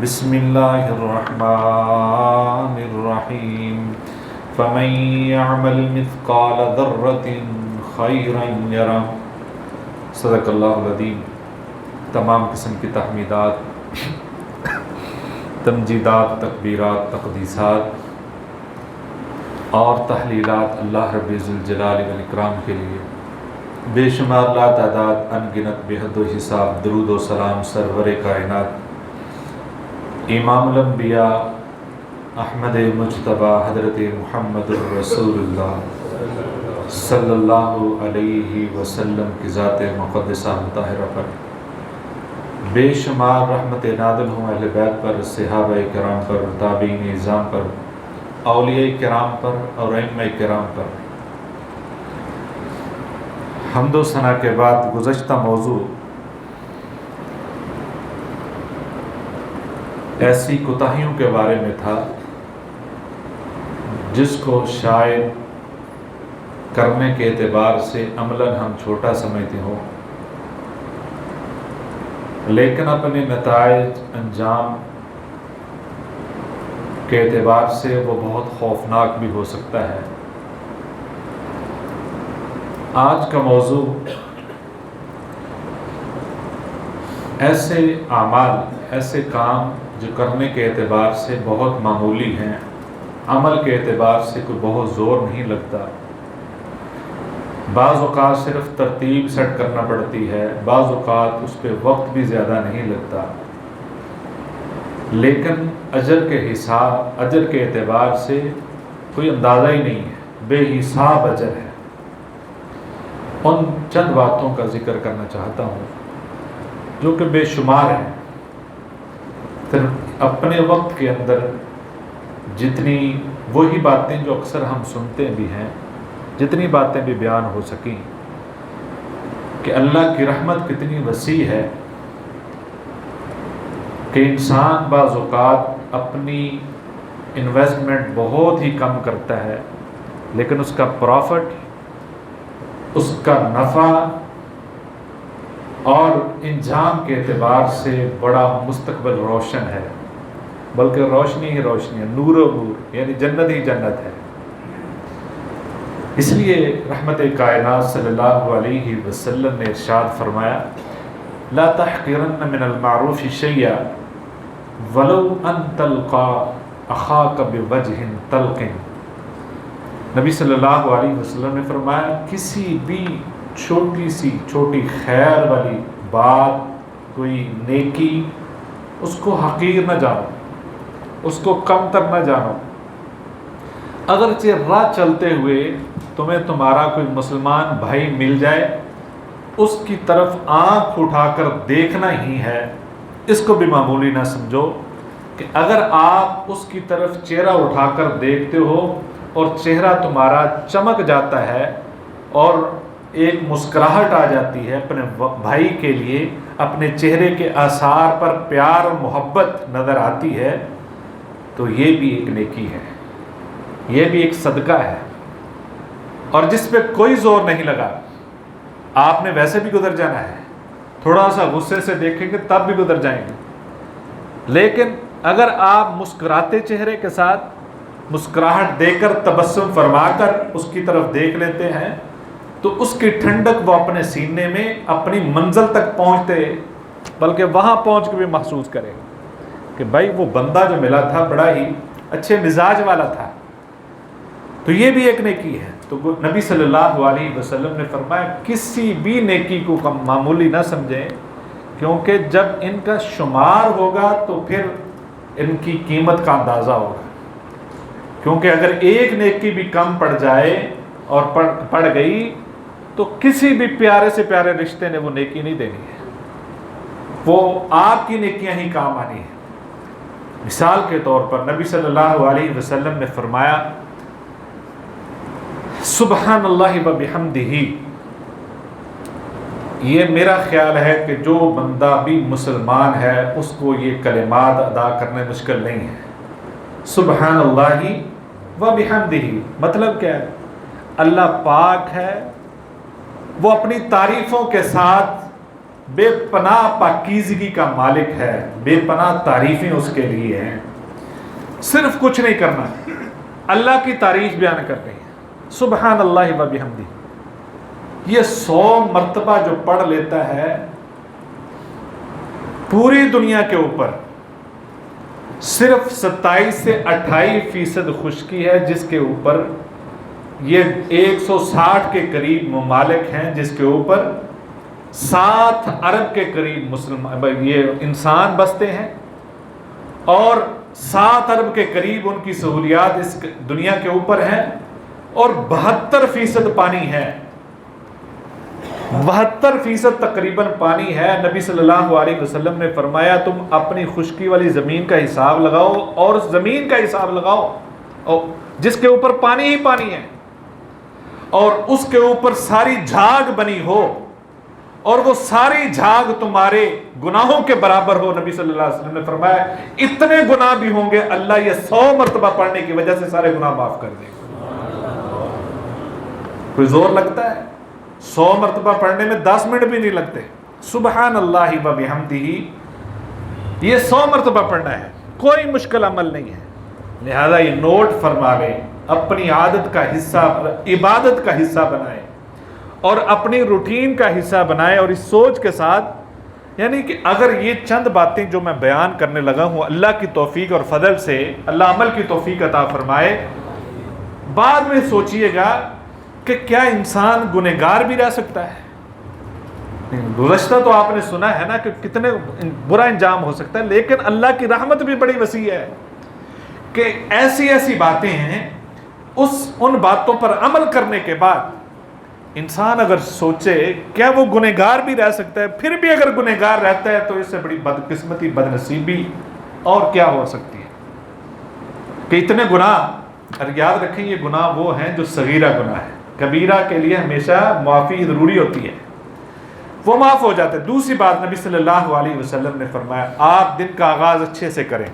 بسم اللہ الرحمن الرحیم فمن يعمل مثقال ذرة خیرا یرہ۔ صدق اللہ العظیم۔ تمام قسم کی تحمیدات، تمجیدات، تکبیرات، تقدیسات اور تحلیلات اللہ رب ذوالجلال والاکرام کے لیے، بے شمار لا تعداد ان گنت بے حد و حساب درود و سلام سرور کائنات امام الانبیاء احمد مجتبی حضرت محمد الرسول اللہ صلی اللہ علیہ وسلم کی ذات مقدسہ مطہرہ پر بے شمار رحمت نازل ہوں اہل بیت پر، صحابہ کرام پر، تابعین اعظام پر، اولیاء کرام پر اور ائمہ کرام پر۔ حمد و ثنا کے بعد گزشتہ موضوع ایسی کوتاہیوں کے بارے میں تھا جس کو شاید کرنے کے اعتبار سے عملاً ہم چھوٹا سمجھتے ہوں، لیکن اپنے نتائج انجام کے اعتبار سے وہ بہت خوفناک بھی ہو سکتا ہے۔ آج کا موضوع ایسے اعمال، ایسے کام جو کرنے کے اعتبار سے بہت معمولی ہیں، عمل کے اعتبار سے کوئی بہت زور نہیں لگتا، بعض اوقات صرف ترتیب سیٹ کرنا پڑتی ہے، بعض اوقات اس پہ وقت بھی زیادہ نہیں لگتا، لیکن اجر کے حساب، اجر کے اعتبار سے کوئی اندازہ ہی نہیں ہے، بے حساب اجر ہے۔ ان چند باتوں کا ذکر کرنا چاہتا ہوں جو کہ بے شمار ہیں۔ پھر اپنے وقت کے اندر جتنی وہی باتیں جو اکثر ہم سنتے بھی ہیں، جتنی باتیں بھی بیان ہو سکیں کہ اللہ کی رحمت کتنی وسیع ہے کہ انسان بعض اوقات اپنی انویسٹمنٹ بہت ہی کم کرتا ہے، لیکن اس کا پروفٹ، اس کا نفع اور انجام کے اعتبار سے بڑا مستقبل روشن ہے، بلکہ روشنی ہی روشنی ہے، نور و نور، یعنی جنت ہی جنت ہے۔ اس لیے رحمت کائنات صلی اللہ علیہ وسلم نے ارشاد فرمایا، لا تحقرن من المعروف شیئا ولو ان تلقى اخاک بوجہ طلق۔ نبی صلی اللہ علیہ وسلم نے فرمایا کسی بھی چھوٹی خیر والی بات، کوئی نیکی، اس کو حقیر نہ جانو، اس کو کم تر نہ جانو۔ اگرچہ راہ چلتے ہوئے تمہیں تمہارا کوئی مسلمان بھائی مل جائے، اس کی طرف آنکھ اٹھا کر دیکھنا ہی ہے، اس کو بھی معمولی نہ سمجھو کہ اگر آپ اس کی طرف چہرہ اٹھا کر دیکھتے ہو اور چہرہ تمہارا چمک جاتا ہے اور ایک مسکراہٹ آ جاتی ہے اپنے بھائی کے لیے، اپنے چہرے کے آثار پر پیار اور محبت نظر آتی ہے، تو یہ بھی ایک نیکی ہے، یہ بھی ایک صدقہ ہے، اور جس پہ کوئی زور نہیں لگا۔ آپ نے ویسے بھی گزر جانا ہے، تھوڑا سا غصے سے دیکھیں گے تب بھی گزر جائیں گے، لیکن اگر آپ مسکراتے چہرے کے ساتھ مسکراہٹ دے کر، تبسم فرما کر اس کی طرف دیکھ لیتے ہیں، تو اس کی ٹھنڈک وہ اپنے سینے میں اپنی منزل تک پہنچتے، بلکہ وہاں پہنچ کے بھی محسوس کرے کہ بھائی وہ بندہ جو ملا تھا بڑا ہی اچھے مزاج والا تھا۔ تو یہ بھی ایک نیکی ہے۔ تو نبی صلی اللہ علیہ وسلم نے فرمایا کسی بھی نیکی کو معمولی نہ سمجھیں، کیونکہ جب ان کا شمار ہوگا تو پھر ان کی قیمت کا اندازہ ہوگا، کیونکہ اگر ایک نیکی بھی کم پڑ جائے اور پڑ گئی تو کسی بھی پیارے سے پیارے رشتے نے وہ نیکی نہیں دینی ہے، وہ آپ کی نیکیاں ہی کام آنی ہے۔ مثال کے طور پر نبی صلی اللہ علیہ وسلم نے فرمایا سبحان اللہ وبحمدہ، یہ میرا خیال ہے کہ جو بندہ بھی مسلمان ہے اس کو یہ کلمات ادا کرنے مشکل نہیں ہے۔ سبحان اللہ وبحمدہ مطلب کیا ہے؟ اللہ پاک ہے، وہ اپنی تعریفوں کے ساتھ بے پناہ پاکیزگی کا مالک ہے، بے پناہ تعریفیں اس کے لیے ہیں. صرف کچھ نہیں کرنا، اللہ کی تعریف بیان کرنی ہے. سبحان اللہ و بحمدہ، یہ 100 مرتبہ جو پڑھ لیتا ہے، پوری دنیا کے اوپر صرف 27 سے 28% خشکی ہے، جس کے اوپر یہ 160 کے قریب ممالک ہیں، جس کے اوپر 7 ارب کے قریب یہ انسان بستے ہیں، اور 7 ارب کے قریب ان کی سہولیات اس دنیا کے اوپر ہیں، اور 72% پانی ہے. 72% تقریباً پانی ہے. نبی صلی اللہ علیہ وسلم نے فرمایا تم اپنی خشکی والی زمین کا حساب لگاؤ اور زمین کا حساب لگاؤ جس کے اوپر پانی ہی پانی ہے، اور اس کے اوپر ساری جھاگ بنی ہو، اور وہ ساری جھاگ تمہارے گناہوں کے برابر ہو. نبی صلی اللہ علیہ وسلم نے فرمایا اتنے گناہ بھی ہوں گے اللہ یہ 100 مرتبہ پڑھنے کی وجہ سے سارے گناہ معاف کر دے گا. کوئی زور لگتا ہے؟ 100 مرتبہ پڑھنے میں 10 منٹ بھی نہیں لگتے. سبحان اللہ و بحمدہ، یہ 100 مرتبہ پڑھنا ہے، کوئی مشکل عمل نہیں ہے. لہذا یہ نوٹ فرما لیں، اپنی عادت کا حصہ، عبادت کا حصہ بنائیں، اور اپنی روٹین کا حصہ بنائیں. اور اس سوچ کے ساتھ، یعنی کہ اگر یہ چند باتیں جو میں بیان کرنے لگا ہوں اللہ کی توفیق اور فضل سے اللہ عمل کی توفیق عطا فرمائے، بعد میں سوچئے گا کہ کیا انسان گنہگار بھی رہ سکتا ہے؟ گزشتہ تو آپ نے سنا ہے نا کہ کتنے برا انجام ہو سکتا ہے، لیکن اللہ کی رحمت بھی بڑی وسیع ہے کہ ایسی ایسی باتیں ہیں، ان باتوں پر عمل کرنے کے بعد انسان اگر سوچے کیا وہ گنہگار بھی رہ سکتا ہے، پھر بھی اگر گنہگار رہتا ہے تو اس سے بڑی بدقسمتی، بدنصیبی اور کیا ہو سکتی ہے کہ اتنے گناہ. اور یاد رکھیں یہ گناہ وہ ہیں جو صغیرہ گناہ ہے، کبیرہ کے لیے ہمیشہ معافی ضروری ہوتی ہے، وہ معاف ہو جاتے. دوسری بات نبی صلی اللہ علیہ وسلم نے فرمایا آپ دن کا آغاز اچھے سے کریں.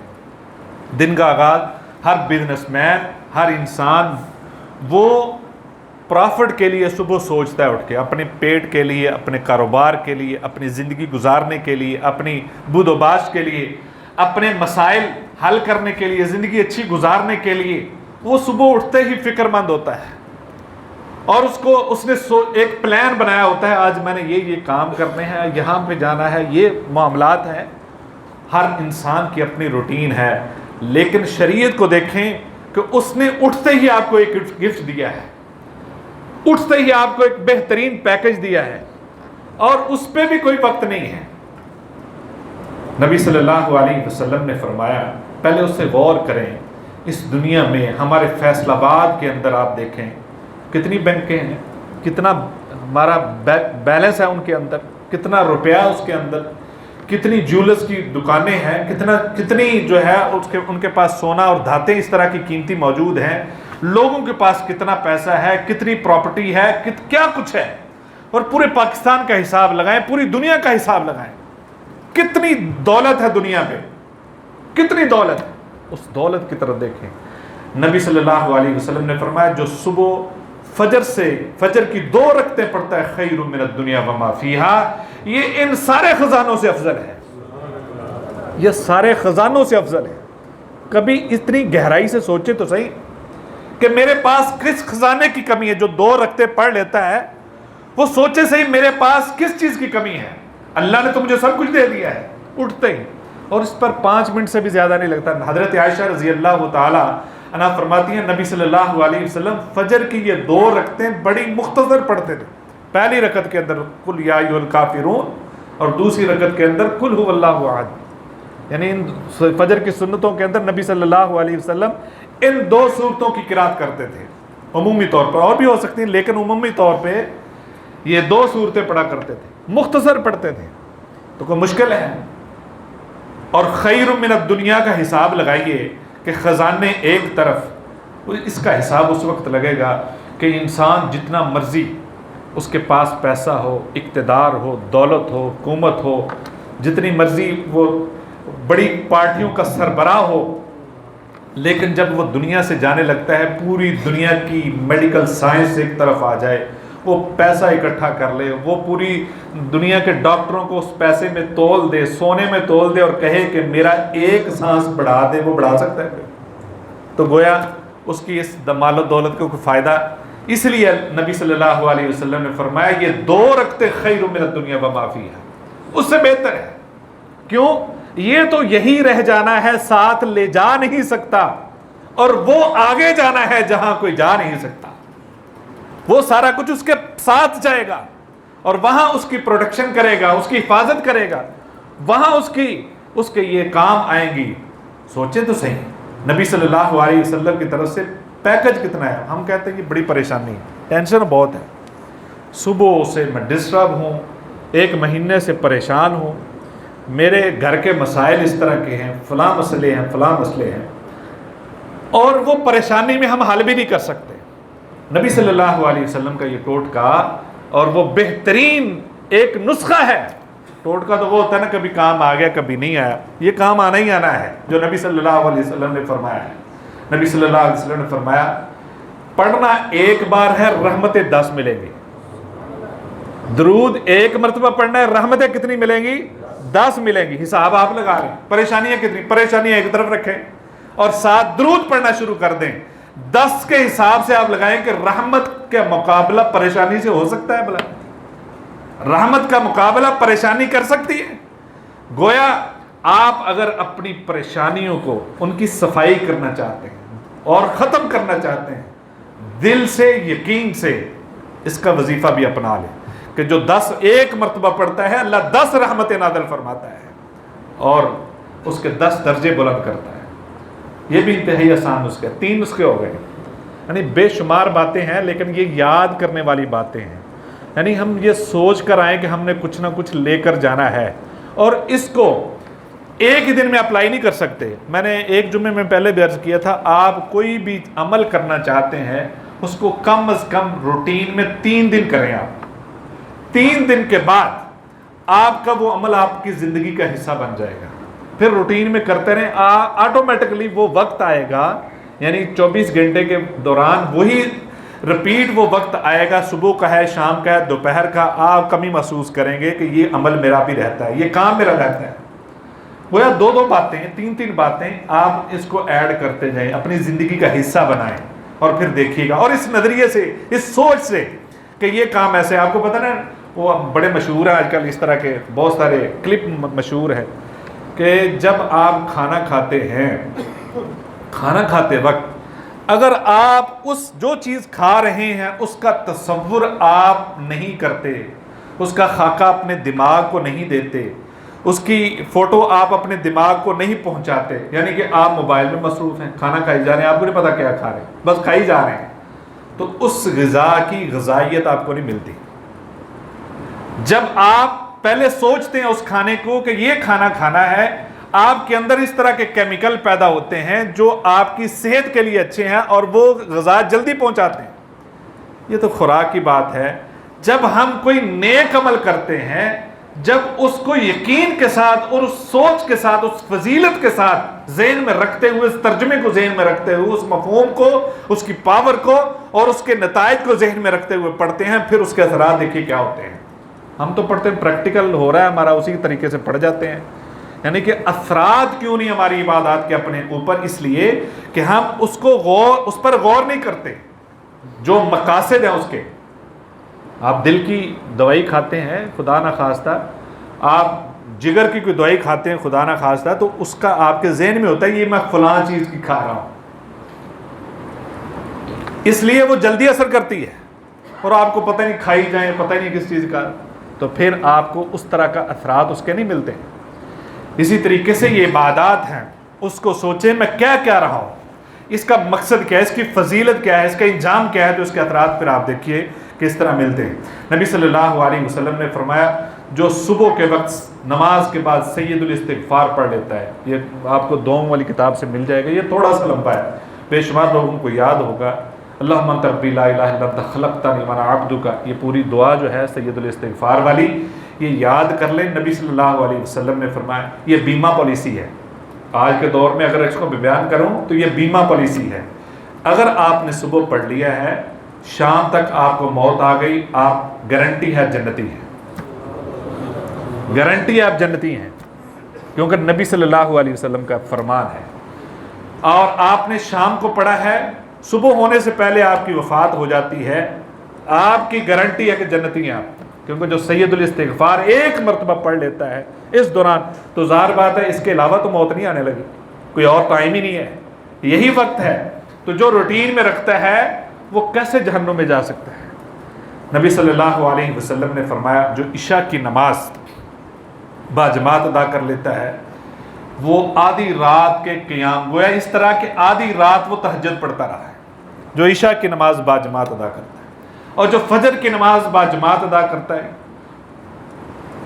دن کا آغاز ہر بزنس مین، ہر انسان وہ پرافٹ کے لیے صبح سوچتا ہے اٹھ کے، اپنے پیٹ کے لیے، اپنے کاروبار کے لیے، اپنی زندگی گزارنے کے لیے، اپنی بود و باش کے لیے، اپنے مسائل حل کرنے کے لیے، زندگی اچھی گزارنے کے لیے وہ صبح اٹھتے ہی فکر مند ہوتا ہے، اور اس نے ایک پلان بنایا ہوتا ہے آج میں نے یہ کام کرنے ہیں، یہاں پہ جانا ہے، یہ معاملات ہیں. ہر انسان کی اپنی روٹین ہے، لیکن شریعت کو دیکھیں کہ اس نے اٹھتے ہی آپ کو ایک گفٹ دیا ہے، اٹھتے ہی آپ کو ایک بہترین پیکج دیا ہے، اور اس پہ بھی کوئی وقت نہیں ہے. نبی صلی اللہ علیہ وسلم نے فرمایا پہلے اس سے غور کریں. اس دنیا میں ہمارے فیصل آباد کے اندر آپ دیکھیں کتنی بینکیں ہیں، کتنا ہمارا بیلنس ہے ان کے اندر، کتنا روپیہ اس کے اندر، کتنی جولرز کی دکانیں ہیں، کتنی جو ہے ان کے پاس سونا اور دھاتیں اس طرح کی قیمتی موجود ہیں. لوگوں کے پاس کتنا پیسہ ہے، کتنی پراپرٹی ہے، کیا کچھ ہے. اور پورے پاکستان کا حساب لگائیں، پوری دنیا کا حساب لگائیں، کتنی دولت ہے دنیا پہ، کتنی دولت ہے. اس دولت کی طرف دیکھیں. نبی صلی اللہ علیہ وسلم نے فرمایا جو صبح فجر کی 2 رکعتیں پڑھتا ہے خیر من الدنیا وما فیہا، یہ ان سارے خزانوں سے افضل ہے. یہ سارے خزانوں سے افضل ہے. کبھی اتنی گہرائی سے سوچے تو صحیح کہ میرے پاس کس خزانے کی کمی ہے. جو 2 رکعتیں پڑھ لیتا ہے وہ سوچے صحیح میرے پاس کس چیز کی کمی ہے. اللہ نے تو مجھے سب کچھ دے دیا ہے اٹھتے ہی، اور اس پر 5 منٹ سے بھی زیادہ نہیں لگتا. حضرت عائشہ رضی اللہ تعالی عنہا فرماتی ہیں نبی صلی اللہ علیہ وسلم فجر کی یہ 2 رکعتیں بڑی مختصر پڑھتے تھے. پہلی رکعت کے اندر قل یا ایھا الکافرون، اور دوسری رکعت کے اندر قل ھو اللہ احد. یعنی ان فجر کی سنتوں کے اندر نبی صلی اللہ علیہ وسلم ان 2 صورتوں کی قرات کرتے تھے. عمومی طور پر اور بھی ہو سکتی ہیں، لیکن عمومی طور پہ یہ 2 صورتیں پڑھا کرتے تھے، مختصر پڑھتے تھے. تو کوئی مشکل ہے؟ اور خیر من الدنیا کا حساب لگائیے کہ خزانے ایک طرف، اس کا حساب اس وقت لگے گا کہ انسان جتنا مرضی اس کے پاس پیسہ ہو، اقتدار ہو، دولت ہو، حکومت ہو، جتنی مرضی وہ بڑی پارٹیوں کا سربراہ ہو، لیکن جب وہ دنیا سے جانے لگتا ہے، پوری دنیا کی میڈیکل سائنس ایک طرف آ جائے، وہ پیسہ اکٹھا کر لے، وہ پوری دنیا کے ڈاکٹروں کو اس پیسے میں تول دے، سونے میں تول دے اور کہے کہ میرا ایک سانس بڑھا دے، وہ بڑھا سکتا ہے؟ تو گویا اس کی اس مال و دولت کو کوئی فائدہ. اس لیے نبی صلی اللہ علیہ وسلم نے فرمایا یہ 2 رکعتیں خیر من الدنیا وما فیہا، اس سے بہتر ہے. کیوں؟ یہ تو یہی رہ جانا ہے، ساتھ لے جا نہیں سکتا، اور وہ آگے جانا ہے جہاں کوئی جا نہیں سکتا. وہ سارا کچھ اس کے ساتھ جائے گا اور وہاں اس کی پروٹیکشن کرے گا، اس کی حفاظت کرے گا، وہاں اس کے یہ کام آئیں گی. سوچیں تو صحیح، نبی صلی اللہ علیہ وسلم کی طرف سے پیکج کتنا ہے. ہم کہتے ہیں کہ بڑی پریشانی ہے، ٹینشن بہت ہے، صبح سے میں ڈسٹرب ہوں، 1 مہینے سے پریشان ہوں، میرے گھر کے مسائل اس طرح کے ہیں، فلاں مسئلے ہیں، فلاں مسئلے ہیں، اور وہ پریشانی میں ہم حل بھی نہیں کر سکتے. نبی صلی اللہ علیہ وسلم کا یہ ٹوٹکا اور وہ بہترین ایک نسخہ ہے. ٹوٹکا تو وہ ہوتا ہے نا، کبھی کام آ گیا کبھی نہیں آیا، یہ کام آنا ہی آنا ہے جو نبی صلی اللہ علیہ وسلم نے فرمایا ہے. نبی صلی اللہ علیہ وسلم نے فرمایا پڑھنا 1 بار ہے، رحمتیں 10 ملیں گی. درود 1 مرتبہ پڑھنا ہے، رحمتیں کتنی ملیں گی؟ 10 ملیں گی. حساب آپ لگا رہے ہیں، پریشانیاں کتنی، پریشانیاں ایک طرف رکھیں اور 7 درود پڑھنا شروع کر دیں. 10 کے حساب سے آپ لگائیں کہ رحمت کا مقابلہ پریشانی سے ہو سکتا ہے؟ بھلا رحمت کا مقابلہ پریشانی کر سکتی ہے؟ گویا آپ اگر اپنی پریشانیوں کو ان کی صفائی کرنا چاہتے ہیں اور ختم کرنا چاہتے ہیں، دل سے یقین سے اس کا وظیفہ بھی اپنا لیں کہ جو 10 1 مرتبہ پڑھتا ہے، اللہ 10 رحمتیں نازل فرماتا ہے اور اس کے 10 درجے بلند کرتا ہے. یہ بھی انتہائی آسان نسخے، 3 نسخے ہو گئے. یعنی بے شمار باتیں ہیں، لیکن یہ یاد کرنے والی باتیں ہیں. یعنی ہم یہ سوچ کر آئیں کہ ہم نے کچھ نہ کچھ لے کر جانا ہے، اور اس کو ایک ہی دن میں اپلائی نہیں کر سکتے. میں نے ایک جمعے میں پہلے بھی عرض کیا تھا، آپ کوئی بھی عمل کرنا چاہتے ہیں اس کو کم از کم روٹین میں 3 دن کریں. آپ 3 دن کے بعد آپ کا وہ عمل آپ کی زندگی کا حصہ بن جائے گا. پھر روٹین میں کرتے رہیں، آٹومیٹکلی وہ وقت آئے گا، یعنی 24 گھنٹے کے دوران وہی رپیٹ وہ وقت آئے گا، صبح کا ہے، شام کا ہے، دوپہر کا، آپ کمی محسوس کریں گے کہ یہ عمل میرا بھی رہتا ہے، یہ کام میرا رہتا ہے. وہ 2 باتیں، 3 باتیں آپ اس کو ایڈ کرتے جائیں، اپنی زندگی کا حصہ بنائیں اور پھر دیکھیے گا. اور اس نظریے سے، اس سوچ سے کہ یہ کام ایسے، آپ کو پتہ نا وہ بڑے مشہور ہیں آج کل، اس طرح کے بہت سارے کلپ مشہور ہیں کہ جب آپ کھانا کھاتے ہیں، کھانا کھاتے وقت اگر آپ اس جو چیز کھا رہے ہیں اس کا تصور آپ نہیں کرتے، اس کا خاکہ اپنے دماغ کو نہیں دیتے، اس کی فوٹو آپ اپنے دماغ کو نہیں پہنچاتے، یعنی کہ آپ موبائل میں مصروف ہیں، کھانا کھائی جا رہے ہیں، آپ کو نہیں پتا کیا کھا رہے ہیں، بس کھائی جا رہے ہیں، تو اس غذا کی غذائیت آپ کو نہیں ملتی. جب آپ پہلے سوچتے ہیں اس کھانے کو کہ یہ کھانا کھانا ہے، آپ کے اندر اس طرح کے کیمیکل پیدا ہوتے ہیں جو آپ کی صحت کے لیے اچھے ہیں اور وہ غذا جلدی پہنچاتے ہیں. یہ تو خوراک کی بات ہے. جب ہم کوئی نیک عمل کرتے ہیں، جب اس کو یقین کے ساتھ اور اس سوچ کے ساتھ، اس فضیلت کے ساتھ ذہن میں رکھتے ہوئے، اس ترجمے کو ذہن میں رکھتے ہوئے، اس مفہوم کو، اس کی پاور کو اور اس کے نتائج کو ذہن میں رکھتے ہوئے پڑھتے ہیں، پھر اس کے اثرات دیکھیے کیا ہوتے ہیں. ہم تو پڑھتے ہیں، پریکٹیکل ہو رہا ہے ہمارا، اسی طریقے سے پڑھ جاتے ہیں. یعنی کہ اثرات کیوں نہیں ہماری عبادات کے اپنے اوپر؟ اس لیے کہ ہم اس پر غور نہیں کرتے، جو مقاصد ہیں اس کے. آپ دل کی دوائی کھاتے ہیں، خدا نہ خواستہ آپ جگر کی کوئی دوائی کھاتے ہیں، خدا نہ خواستہ، تو اس کا آپ کے ذہن میں ہوتا ہے یہ میں فلاں چیز کی کھا رہا ہوں، اس لیے وہ جلدی اثر کرتی ہے اور آپ کو پتہ نہیں کھائی جائیں، پتہ نہیں کس چیز کا، تو پھر آپ کو اس طرح کا اثرات اس کے نہیں ملتے. اسی طریقے سے یہ عبادات ہیں، اس کو سوچیں میں کیا کیا رہا ہوں، اس کا مقصد کیا ہے، اس کی فضیلت کیا ہے، اس کا انجام کیا ہے، تو اس کے اثرات پھر آپ دیکھیے کس طرح ملتے ہیں. نبی صلی اللہ علیہ وسلم نے فرمایا جو صبح کے وقت نماز کے بعد سید الاستغفار پڑھ لیتا ہے، یہ آپ کو دوم والی کتاب سے مل جائے گا، یہ تھوڑا سا لمبا ہے، بے شمار لوگوں کو یاد ہوگا. اللہم انت ربی لا الہ الا انت خلقتنی وانا عبدک، یہ پوری دعا جو ہے سید الاستغفار والی، یہ یاد کر لیں. نبی صلی اللہ علیہ وسلم نے فرمایا یہ بیمہ پالیسی ہے. آج کے دور میں اگر اس کو بیان کروں تو یہ بیمہ پالیسی ہے. اگر آپ نے صبح پڑھ لیا ہے شام تک آپ کو موت آ گئی، آپ گارنٹی ہے جنتی ہیں، گارنٹی آپ جنتی ہیں، کیونکہ نبی صلی اللہ علیہ وسلم کا فرمان ہے۔ اور آپ نے شام کو پڑھا ہے، صبح ہونے سے پہلے آپ کی وفات ہو جاتی ہے، آپ کی گارنٹی ہے کہ جنتی ہیں آپ، کیونکہ جو سید الاستغفار ایک مرتبہ پڑھ لیتا ہے اس دوران، تو ظاہر بات ہے اس کے علاوہ تو موت نہیں آنے لگی، کوئی اور ٹائم ہی نہیں ہے، یہی وقت ہے۔ تو جو روٹین میں رکھتا ہے وہ کیسے جہنم میں جا سکتا ہے؟ نبی صلی اللہ علیہ وسلم نے فرمایا جو عشاء کی نماز باجماعت ادا کر لیتا ہے وہ آدھی رات کے قیام، گویا اس طرح کہ آدھی رات وہ تہجد پڑھتا رہا ہے، جو عشاء کی نماز باجماعت ادا کرتا ہے۔ اور جو فجر کی نماز باجماعت ادا کرتا ہے،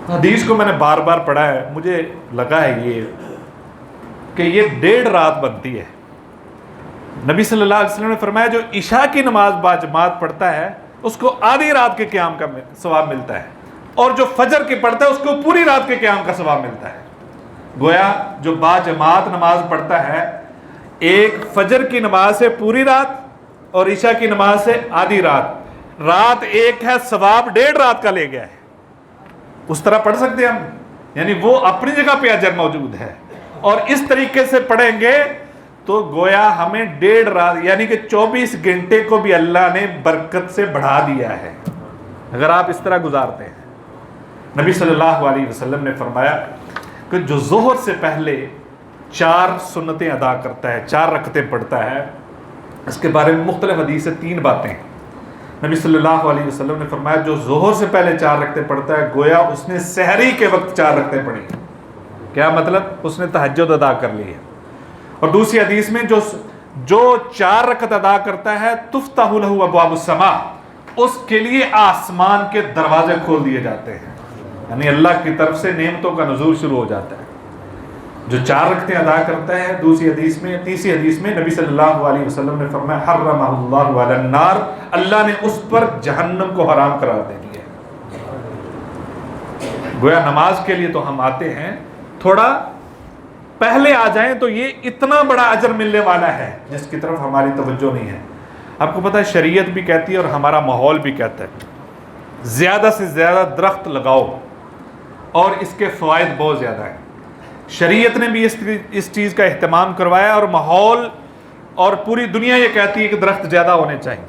حدیث کو میں نے بار بار پڑھا ہے، مجھے لگا ہے یہ کہ یہ 1.5 رات بنتی ہے۔ نبی صلی اللہ علیہ وسلم نے فرمایا جو عشاء کی نماز باجماعت پڑھتا ہے اس کو آدھی رات کے قیام کا ثواب ملتا ہے، اور جو فجر کی پڑھتا ہے اس کو پوری رات کے قیام کا ثواب ملتا ہے۔ گویا جو باجماعت نماز پڑھتا ہے، ایک فجر کی نماز سے پوری رات اور عشاء کی نماز سے آدھی رات، رات ایک ہے، ثواب 1.5 رات کا لے گیا ہے۔ اس طرح پڑھ سکتے ہیں ہم، یعنی وہ اپنی جگہ پہ اجر موجود ہے، اور اس طریقے سے پڑھیں گے تو گویا ہمیں 1.5 رات یعنی کہ 24 گھنٹے کو بھی اللہ نے برکت سے بڑھا دیا ہے اگر آپ اس طرح گزارتے ہیں۔ نبی صلی اللہ علیہ وسلم نے فرمایا کہ جو ظہر سے پہلے 4 سنتیں ادا کرتا ہے، 4 رکعتیں پڑھتا ہے، اس کے بارے میں مختلف حدیث سے 3 باتیں ہیں۔ نبی صلی اللہ علیہ وسلم نے فرمایا جو ظہر سے پہلے 4 رکعتیں پڑھتا ہے گویا اس نے سحری کے وقت 4 رکعتیں پڑھی ہیں۔ کیا مطلب؟ اس نے تہجد ادا کر لی ہے۔ اور دوسری حدیث میں جو 4 رکعت ادا کرتا ہے تفتح لہ ابواب السماء، اس کے لیے آسمان کے دروازے کھول دیے جاتے ہیں، یعنی اللہ کی طرف سے نعمتوں کا نزول شروع ہو جاتا ہے۔ جو 4 رکعتیں ادا کرتا ہے، تیسری حدیث میں نبی صلی اللہ علیہ وسلم نے فرمایا حرمہ اللہ علی النار، اللہ نے اس پر جہنم کو حرام قرار دے دیا۔ گویا نماز کے لیے تو ہم آتے ہیں، تھوڑا پہلے آ جائیں تو یہ اتنا بڑا اجر ملنے والا ہے جس کی طرف ہماری توجہ نہیں ہے۔ آپ کو پتہ ہے شریعت بھی کہتی ہے اور ہمارا ماحول بھی کہتا ہے زیادہ سے زیادہ درخت لگاؤ، اور اس کے فوائد بہت زیادہ ہیں۔ شریعت نے بھی اس چیز کا اہتمام کروایا، اور ماحول اور پوری دنیا یہ کہتی ہے کہ درخت زیادہ ہونے چاہیے۔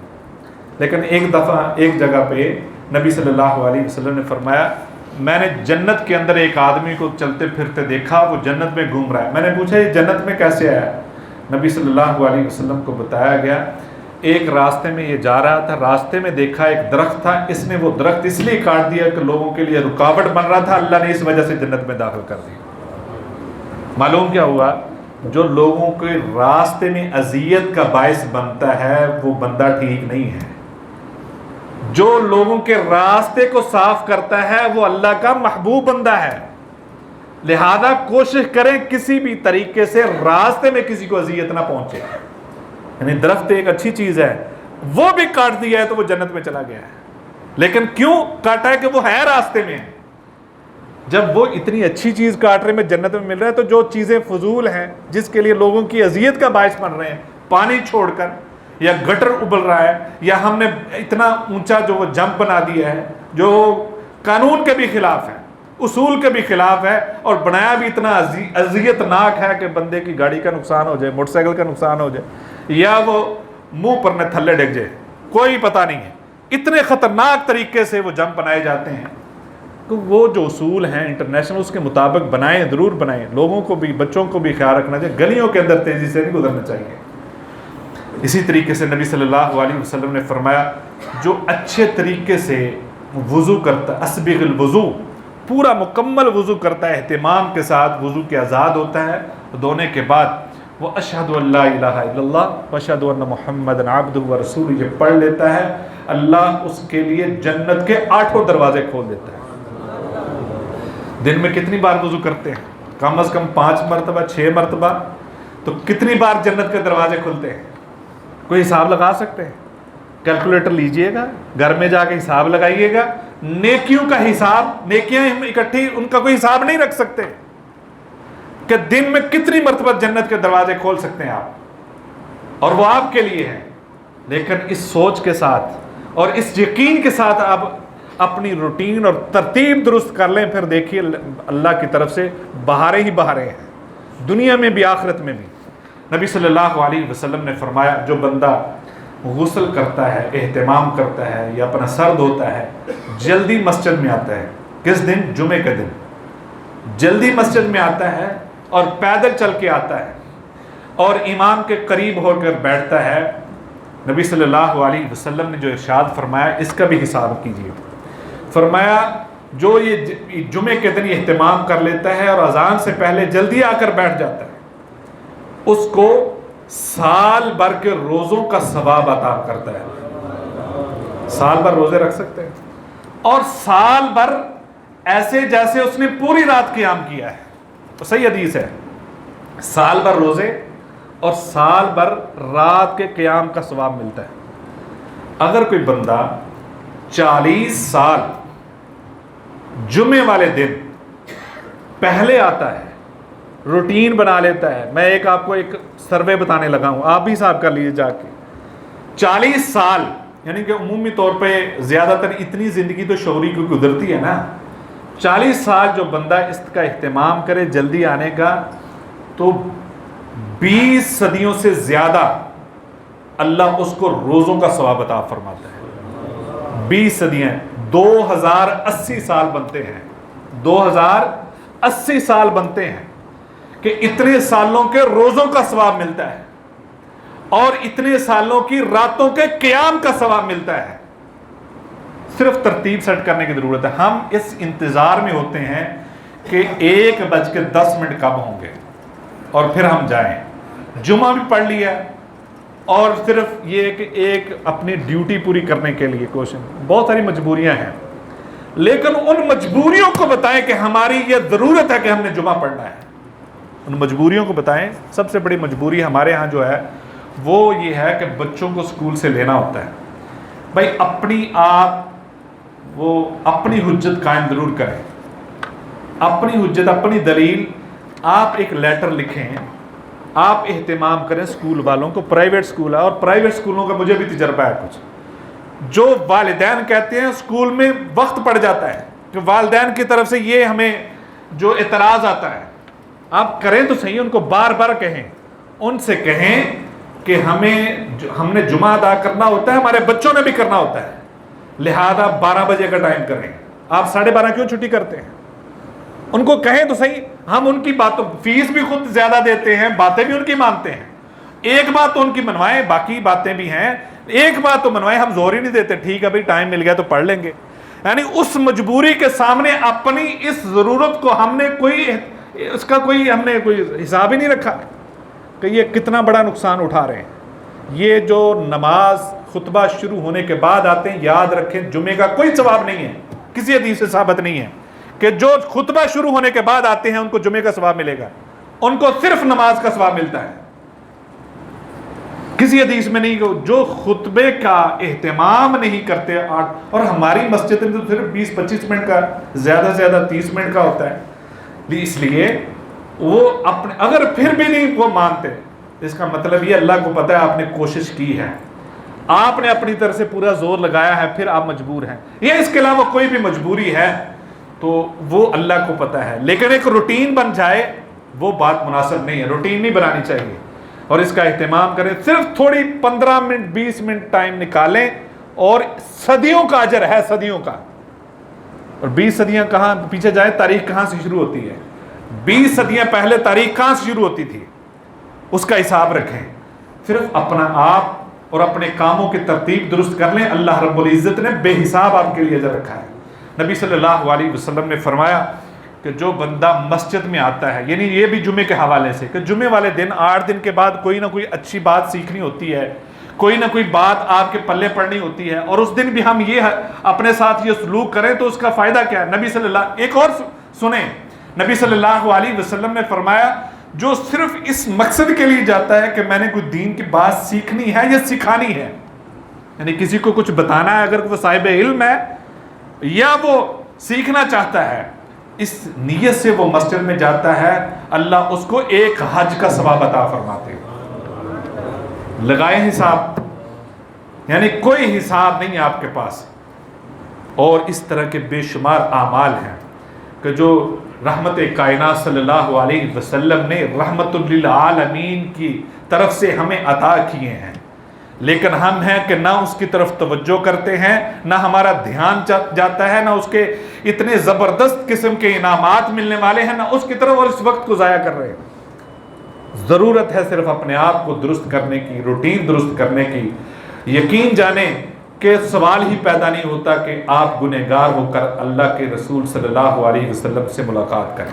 لیکن ایک دفعہ ایک جگہ پہ نبی صلی اللہ علیہ وسلم نے فرمایا میں نے جنت کے اندر ایک آدمی کو چلتے پھرتے دیکھا، وہ جنت میں گھوم رہا ہے۔ میں نے پوچھا یہ جنت میں کیسے آیا؟ نبی صلی اللہ علیہ وسلم کو بتایا گیا ایک راستے میں یہ جا رہا تھا، راستے میں دیکھا ایک درخت تھا، اس نے وہ درخت اس لیے کاٹ دیا کہ لوگوں کے لیے رکاوٹ بن رہا تھا، اللہ نے اس وجہ سے جنت میں داخل کر دیا۔ معلوم کیا ہوا؟ جو لوگوں کے راستے میں اذیت کا باعث بنتا ہے وہ بندہ ٹھیک نہیں ہے، جو لوگوں کے راستے کو صاف کرتا ہے وہ اللہ کا محبوب بندہ ہے۔ لہذا کوشش کریں کسی بھی طریقے سے راستے میں کسی کو اذیت نہ پہنچے۔ یعنی درخت ایک اچھی چیز ہے، وہ بھی کاٹ دیا ہے تو وہ جنت میں چلا گیا ہے، لیکن کیوں کاٹا ہے؟ کہ وہ ہے راستے میں۔ جب وہ اتنی اچھی چیز کاٹ رہے میں جنت میں مل رہا ہے، تو جو چیزیں فضول ہیں جس کے لیے لوگوں کی اذیت کا باعث بن رہے ہیں، پانی چھوڑ کر یا گٹر ابل رہا ہے، یا ہم نے اتنا اونچا جو وہ جمپ بنا دیا ہے جو قانون کے بھی خلاف ہے، اصول کے بھی خلاف ہے، اور بنایا بھی اتنا اذیت ناک ہے کہ بندے کی گاڑی کا نقصان ہو جائے، موٹر سائیکل کا نقصان ہو جائے، یا وہ منہ پر نہ تھلے ڈگ جائے، کوئی پتہ نہیں ہے۔ اتنے خطرناک طریقے سے وہ جمپ بنائے جاتے ہیں۔ تو وہ جو اصول ہیں انٹرنیشنل اس کے مطابق بنائیں، ضرور بنائیں، لوگوں کو بھی بچوں کو بھی خیال رکھنا چاہیے، گلیوں کے اندر تیزی سے نہیں گزرنا چاہیے۔ اسی طریقے سے نبی صلی اللہ علیہ وسلم نے فرمایا جو اچھے طریقے سے وضو کرتا، اسبغ الوضو، پورا مکمل وضو کرتا ہے، اہتمام کے ساتھ وضو کے آزاد ہوتا ہے، دھونے کے بعد وہ اشہد ان لا الہ الا اللہ واشہد ان محمد عبدہ ورسولہ یہ پڑھ لیتا ہے، اللہ اس کے لیے جنت کے 8 دروازے کھول دیتا ہے۔ دن میں کتنی بار وضو کرتے ہیں؟ کم از کم 5 مرتبہ 6 مرتبہ، تو کتنی بار جنت کے دروازے کھلتے ہیں؟ کوئی حساب لگا سکتے ہیں؟ کیلکولیٹر لیجئے گا، گھر میں جا کے حساب لگائیے گا، نیکیوں کا حساب، نیکیاں اکٹھی ان کا کوئی حساب نہیں رکھ سکتے کہ دن میں کتنی مرتبہ جنت کے دروازے کھول سکتے ہیں آپ، اور وہ آپ کے لیے ہے۔ لیکن اس سوچ کے ساتھ اور اس یقین کے ساتھ آپ اپنی روٹین اور ترتیب درست کر لیں، پھر دیکھیے اللہ کی طرف سے بہاریں ہی بہاریں ہیں، دنیا میں بھی آخرت میں بھی۔ نبی صلی اللہ علیہ وسلم نے فرمایا جو بندہ غسل کرتا ہے، اہتمام کرتا ہے یا اپنا سر دھوتا ہے، جلدی مسجد میں آتا ہے، کس دن؟ جمعے کے دن جلدی مسجد میں آتا ہے اور پیدل چل کے آتا ہے اور امام کے قریب ہو کر بیٹھتا ہے، نبی صلی اللہ علیہ وسلم نے جو ارشاد فرمایا اس کا بھی حساب کیجیے۔ فرمایا جو یہ جمعے کے دن اہتمام کر لیتا ہے اور اذان سے پہلے جلدی آ کر بیٹھ جاتا ہے، اس کو سال بھر کے روزوں کا ثواب عطا کرتا ہے۔ سال بھر روزے رکھ سکتے ہیں اور سال بھر ایسے جیسے اس نے پوری رات قیام کیا ہے، تو صحیح حدیث ہے، سال بھر روزے اور سال بھر رات کے قیام کا ثواب ملتا ہے۔ اگر کوئی بندہ 40 سال جمعے والے دن پہلے آتا ہے، روٹین بنا لیتا ہے، میں آپ کو ایک سروے بتانے لگا ہوں، آپ بھی حساب کر لیجیے جا کے، 40 سال یعنی کہ عمومی طور پہ زیادہ تر اتنی زندگی تو شعوری کی گزرتی ہے نا، 40 سال جو بندہ اس کا اہتمام کرے جلدی آنے کا، تو 20 صدیوں سے زیادہ اللہ اس کو روزوں کا ثواب عطا فرماتا ہے۔ 20 صدیاں 2080 سال بنتے ہیں، 2080 سال بنتے ہیں کہ اتنے سالوں کے روزوں کا ثواب ملتا ہے اور اتنے سالوں کی راتوں کے قیام کا ثواب ملتا ہے۔ صرف ترتیب سیٹ کرنے کی ضرورت ہے۔ ہم اس انتظار میں ہوتے ہیں کہ 1:10 کب ہوں گے اور پھر ہم جائیں، جمعہ بھی پڑھ لیا اور صرف یہ کہ ایک اپنی ڈیوٹی پوری کرنے کے لیے کوشش، بہت ساری مجبوریاں ہیں، لیکن ان مجبوریوں کو بتائیں کہ ہماری یہ ضرورت ہے کہ ہم نے جمعہ پڑھنا ہے، ان مجبوریوں کو بتائیں۔ سب سے بڑی مجبوری ہمارے ہاں جو ہے وہ یہ ہے کہ بچوں کو اسکول سے لینا ہوتا ہے۔ بھائی اپنی حجت قائم ضرور کریں، اپنی حجت، اپنی دلیل، آپ ایک لیٹر لکھیں، آپ اہتمام کریں اسکول والوں کو، پرائیویٹ اسکول ہے اور پرائیویٹ اسکولوں کا مجھے بھی تجربہ ہے کچھ، جو والدین کہتے ہیں اسکول میں وقت پڑ جاتا ہے، کہ والدین کی طرف سے یہ ہمیں جو اعتراض آتا ہے، آپ کریں تو صحیح، ان کو بار بار کہیں، ان سے کہیں کہ ہم نے جمعہ ادا کرنا ہوتا ہے، ہمارے بچوں نے بھی کرنا ہوتا ہے، لہذا 12 بجے کا ٹائم کریں، آپ 12:30 کیوں چھٹی کرتے ہیں؟ ان کو کہیں تو صحیح، ہم ان کی باتوں، فیس بھی خود زیادہ دیتے ہیں، باتیں بھی ان کی مانتے ہیں، ایک بات تو ان کی منوائیں، باقی باتیں بھی ہیں، ایک بات تو منوائیں، ہم زور ہی نہیں دیتے، ٹھیک ہے بھائی ٹائم مل گیا تو پڑھ لیں گے۔ یعنی اس مجبوری کے سامنے اپنی اس ضرورت کو ہم نے ہم نے کوئی حساب ہی نہیں رکھا کہ یہ کتنا بڑا نقصان اٹھا رہے ہیں۔ یہ جو نماز خطبہ شروع ہونے کے بعد آتے ہیں، یاد رکھیں جمعے کا کوئی ثواب نہیں ہے، کسی حدیث سے ثابت نہیں ہے کہ جو خطبہ شروع ہونے کے بعد آتے ہیں ان کو جمعے کا ثواب ملے گا، ان کو صرف نماز کا ثواب ملتا ہے، کسی حدیث میں نہیں کہ جو خطبے کا اہتمام نہیں کرتے، اور ہماری مسجد میں تو صرف 20-25 منٹ کا، زیادہ سے زیادہ 30 منٹ کا ہوتا ہے، اس لیے وہ اگر پھر بھی نہیں وہ مانتے، اس کا مطلب یہ اللہ کو پتہ ہے آپ نے کوشش کی ہے، آپ نے اپنی طرف سے پورا زور لگایا ہے، پھر آپ مجبور ہیں، یہ اس کے علاوہ کوئی بھی مجبوری ہے تو وہ اللہ کو پتہ ہے، لیکن ایک روٹین بن جائے وہ بات مناسب نہیں ہے، روٹین نہیں بنانی چاہیے، اور اس کا اہتمام کریں، صرف تھوڑی 15 منٹ 20 منٹ ٹائم نکالیں، اور صدیوں کا اجر ہے، صدیوں کا، اور 20 صدیاں کہاں پیچھے جائیں، تاریخ کہاں سے شروع ہوتی ہے، 20 صدیاں پہلے تاریخ کہاں سے شروع ہوتی تھی، اس کا حساب رکھیں، صرف اپنا آپ اور اپنے کاموں کی ترتیب درست کر لیں، اللہ رب العزت نے بے حساب آپ کے لیے اجر رکھا ہے۔ نبی صلی اللہ علیہ وسلم نے فرمایا کہ جو بندہ مسجد میں آتا ہے، یعنی یہ بھی جمعے کے حوالے سے، کہ جمعے والے دن 8 دن کے بعد کوئی نہ کوئی اچھی بات سیکھنی ہوتی ہے، کوئی نہ کوئی بات آپ کے پلے پڑنی ہوتی ہے، اور اس دن بھی ہم یہ اپنے ساتھ یہ سلوک کریں تو اس کا فائدہ کیا ہے؟ نبی صلی اللہ، ایک اور سنیں، نبی صلی اللہ علیہ وسلم نے فرمایا جو صرف اس مقصد کے لیے جاتا ہے کہ میں نے کوئی دین کی بات سیکھنی ہے یا سکھانی ہے، یعنی کسی کو کچھ بتانا ہے، اگر وہ صاحب علم ہے یا وہ سیکھنا چاہتا ہے، اس نیت سے وہ مسجد میں جاتا ہے، اللہ اس کو ایک حج کا ثواب عطا فرماتے ہیں۔ لگائیں حساب، یعنی کوئی حساب نہیں آپ کے پاس. اور اس طرح کے بے شمار اعمال ہیں کہ جو رحمت کائنات صلی اللہ علیہ وسلم نے رحمت للعالمین کی طرف سے ہمیں عطا کیے ہیں، لیکن ہم ہیں کہ نہ اس کی طرف توجہ کرتے ہیں، نہ ہمارا دھیان جاتا ہے، نہ اس کے اتنے زبردست قسم کے انعامات ملنے والے ہیں، نہ اس کی طرف، اور اس وقت کو ضائع کر رہے ہیں. ضرورت ہے صرف اپنے آپ کو درست کرنے کی، روٹین درست کرنے کی. یقین جانیں کہ سوال ہی پیدا نہیں ہوتا کہ آپ گنہگار ہو کر اللہ کے رسول صلی اللہ علیہ وسلم سے ملاقات کریں.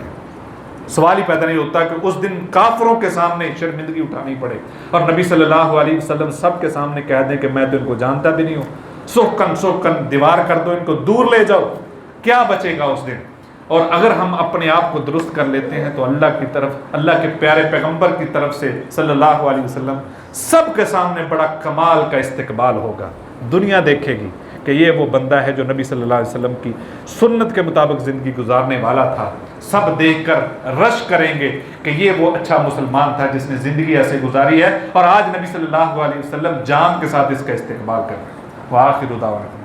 سوال ہی پیدا نہیں ہوتا کہ اس دن کافروں کے سامنے شرمندگی اٹھانی پڑے اور نبی صلی اللہ علیہ وسلم سب کے سامنے کہہ دیں کہ میں تو ان کو جانتا بھی نہیں ہوں، سوکن دیوار کر دو، ان کو دور لے جاؤ. کیا بچے گا اس دن؟ اور اگر ہم اپنے آپ کو درست کر لیتے ہیں تو اللہ کی طرف، اللہ کے پیارے پیغمبر کی طرف سے صلی اللہ علیہ وسلم سب کے سامنے بڑا کمال کا استقبال ہوگا. دنیا دیکھے گی کہ یہ وہ بندہ ہے جو نبی صلی اللہ علیہ وسلم کی سنت کے مطابق زندگی گزارنے والا تھا. سب دیکھ کر رش کریں گے کہ یہ وہ اچھا مسلمان تھا جس نے زندگی ایسے گزاری ہے، اور آج نبی صلی اللہ علیہ وسلم جان کے ساتھ اس کا استقبال کر رہے ہیں. وآخر دعوانا